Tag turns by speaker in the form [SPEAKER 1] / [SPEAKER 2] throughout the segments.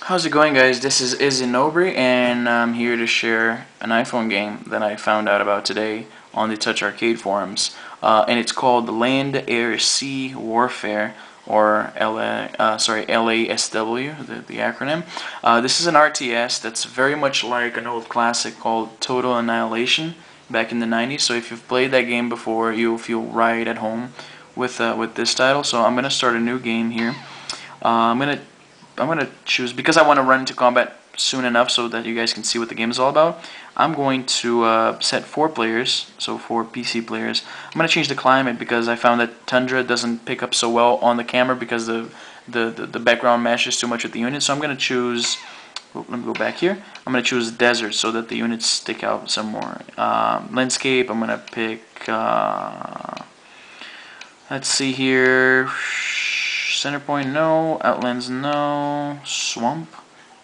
[SPEAKER 1] How's it going, guys? This is Izzy Nobry, and I'm here to share an iPhone game that I found out about today on the Touch Arcade forums. And it's called Land, Air, Sea Warfare, or LASW, the acronym. This is an RTS that's very much like an old classic called Total Annihilation back in the 90s. So if you've played that game before, you'll feel right at home with this title. So I'm gonna start a new game here. I'm gonna choose, because I want to run into combat soon enough so that you guys can see what the game is all about. I'm going to set 4 players, so 4 PC players. I'm gonna change the climate because I found that Tundra doesn't pick up so well on the camera because the background meshes too much with the unit. So I'm gonna choose. Let me go back here. I'm gonna choose desert so that the units stick out some more. Landscape. I'm gonna pick. Let's see here. Center point, no. Outlands, no. Swamp,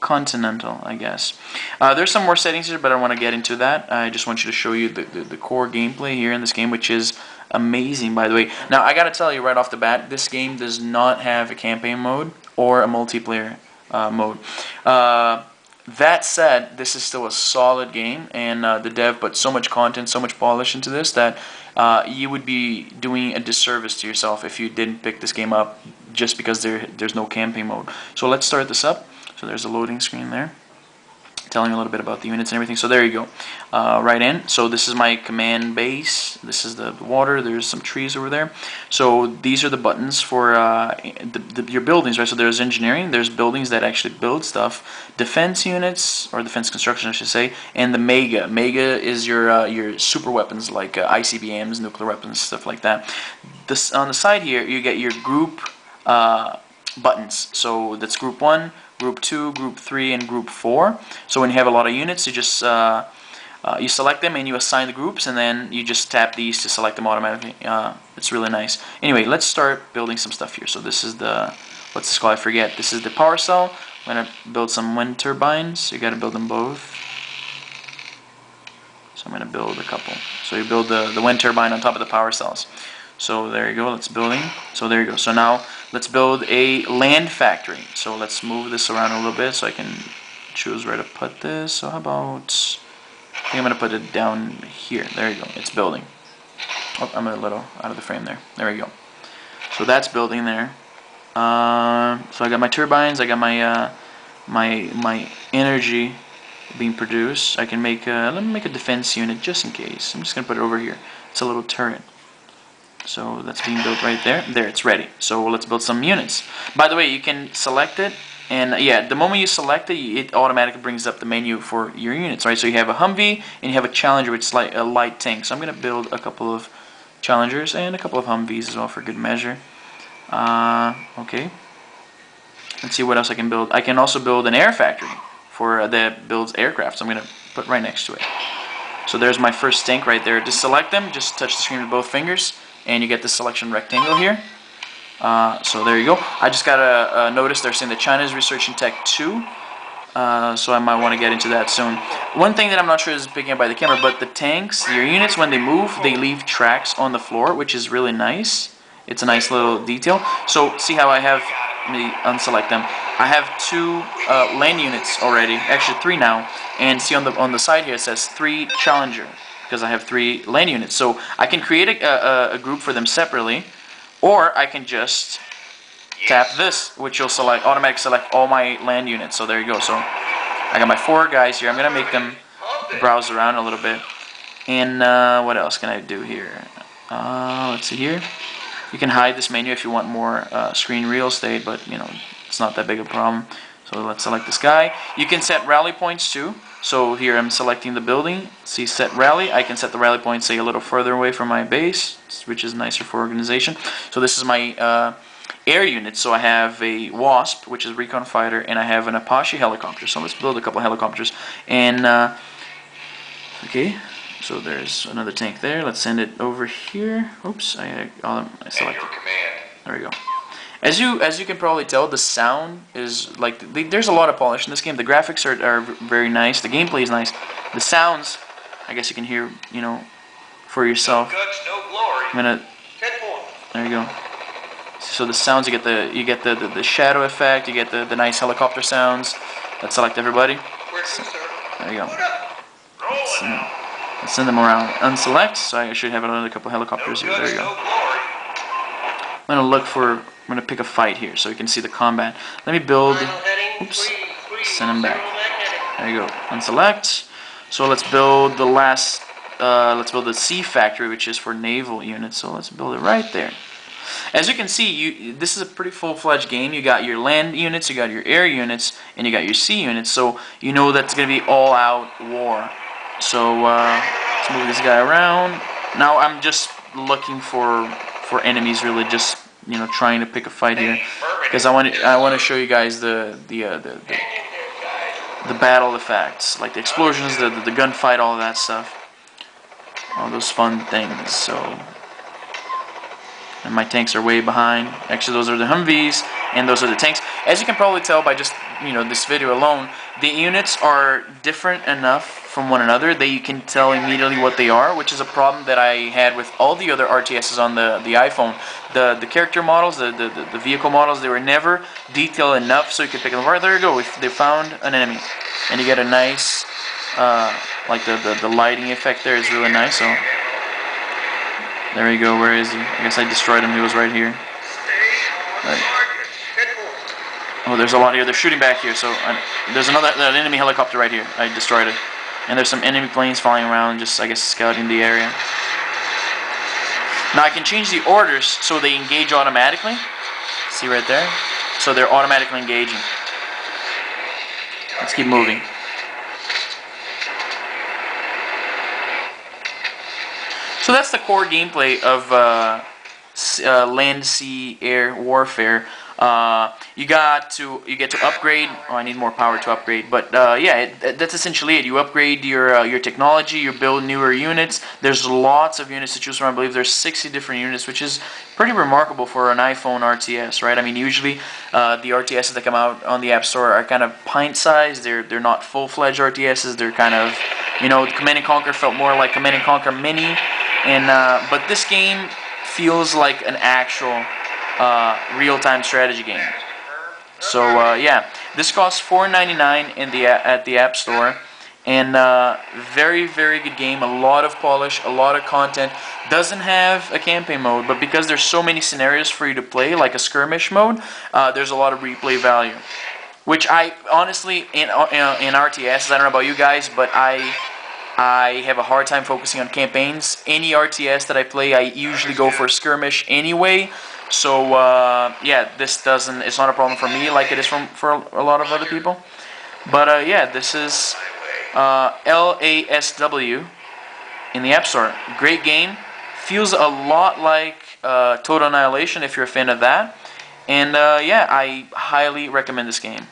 [SPEAKER 1] continental, I guess. There's some more settings here, but I don't want to get into that. I just want you to show you the core gameplay here in this game, which is amazing, by the way. Now, I gotta tell you right off the bat, this game does not have a campaign mode or a multiplayer mode. That said, this is still a solid game, and the dev put so much content, so much polish into this that you would be doing a disservice to yourself if you didn't pick this game up just because there's no campaign mode. So let's start this up. So there's a loading screen there, telling you a little bit about the units and everything. So there you go, right in. So this is my command base. This is the water. There's some trees over there. So these are the buttons for your buildings, right? So there's engineering. There's buildings that actually build stuff. Defense units, or defense construction, I should say. And the Mega. Mega is your super weapons like ICBMs, nuclear weapons, stuff like that. This on the side here, you get your group buttons. So that's group 1. Group 2, Group 3, and Group 4. So when you have a lot of units, you just you select them and you assign the groups, and then you just tap these to select them automatically. It's really nice. Anyway, let's start building some stuff here. So this is the, what's this called? I forget. This is the power cell. I'm gonna build some wind turbines. You gotta build them both. So I'm gonna build a couple. So you build the wind turbine on top of the power cells. So there you go, let's building. So there you go. So now let's build a land factory. So let's move this around a little bit so I can choose where to put this. So how about, I think I'm going to put it down here. There you go, it's building. Oh, I'm a little out of the frame there. There we go. So that's building there. So I got my turbines, I got my my energy being produced. I can make let me make a defense unit just in case. I'm just going to put it over here. It's a little turret. So that's being built right there. There, it's ready. So let's build some units. By the way, you can select it, and yeah, the moment you select it, it automatically brings up the menu for your units, right? So you have a Humvee, and you have a Challenger, which is like a light tank. So I'm going to build a couple of Challengers and a couple of Humvees as well for good measure. Okay. Let's see what else I can build. I can also build an air factory for that builds aircraft. So I'm going to put right next to it. So there's my first tank right there. Just select them. Just touch the screen with both fingers, and you get the selection rectangle here. So there you go. I just got a notice they're saying that China is researching Tech 2. So I might want to get into that soon. One thing that I'm not sure is picking up by the camera, but the tanks, your units, when they move, they leave tracks on the floor, which is really nice. It's a nice little detail. So see how I have, let me unselect them. I have 2 land units already, actually 3 now. And see on the side here it says 3 Challenger, because I have 3 land units. So I can create a group for them separately, or I can just tap this, which will select, automatically select all my land units. So there you go. So I got my 4 guys here. I'm gonna make them browse around a little bit. And what else can I do here? Let's see here. You can hide this menu if you want more screen real estate, but you know, it's not that big a problem. So let's select this guy. You can set rally points too. So here I'm selecting the building. See, set rally. I can set the rally point, say, a little further away from my base, which is nicer for organization. So this is my air unit. So I have a Wasp, which is recon fighter, and I have an Apache helicopter. So let's build a couple of helicopters. And okay, so there's another tank there. Let's send it over here. Oops, I selected. There we go. As you can probably tell, the sound is like, there's a lot of polish in this game. The graphics are very nice. The gameplay is nice. The sounds, I guess you can hear, you know, for yourself. I'm gonna, there you go. So the sounds, you get the shadow effect, you get the nice helicopter sounds. Let's select everybody. So, there you go. Let's send them around. Unselect. So I should have another couple helicopters here. There you go. I'm gonna pick a fight here so you can see the combat. Let me build. Oops. Send them back. There you go. Unselect. So let's build the last. Let's build the sea factory, which is for naval units. So let's build it right there. As you can see, this is a pretty full-fledged game. You got your land units, you got your air units, and you got your sea units. So you know that's gonna be all-out war. So let's move this guy around. Now I'm just looking for enemies, really, just trying to pick a fight here, because I want to show you guys the battle effects, like the explosions, the gunfight, all of that stuff, all those fun things. So, and my tanks are way behind. Actually, those are the Humvees, and those are the tanks. As you can probably tell by just this video alone, the units are different enough from one another that you can tell immediately what they are, which is a problem that I had with all the other RTSs on the iPhone. The character models, the vehicle models, they were never detailed enough so you could pick them apart. There you go. If they found an enemy, and you get a nice like the lighting effect there is really nice. So there you go. Where is he? I guess I destroyed him. He was right here. Right. Oh, there's a lot here. They're shooting back here. So there's an enemy helicopter right here. I destroyed it. And there's some enemy planes flying around, just I guess scouting the area. Now I can change the orders so they engage automatically. See right there? So they're automatically engaging. Let's keep moving. So that's the core gameplay of land, sea, air warfare. You get to upgrade. Oh, I need more power to upgrade, but yeah, that's essentially it. You upgrade your technology, you build newer units. There's lots of units to choose from. I believe there's 60 different units, which is pretty remarkable for an iPhone RTS, right? I mean, usually the RTSs that come out on the App Store are kind of pint-sized. They're not full-fledged RTSs. They're kind of, Command & Conquer felt more like Command & Conquer Mini, and but this game feels like an actual real-time strategy game. So yeah, this costs $4.99 at the App Store, and very good game. A lot of polish, a lot of content. Doesn't have a campaign mode, but because there's so many scenarios for you to play, like a skirmish mode, there's a lot of replay value. Which I honestly in RTS, I don't know about you guys, but I have a hard time focusing on campaigns. Any RTS that I play, I usually go for a skirmish anyway. So yeah, it's not a problem for me like it is for a lot of other people. But yeah, this is LASW in the App Store. Great game. Feels a lot like Total Annihilation if you're a fan of that. And yeah, I highly recommend this game.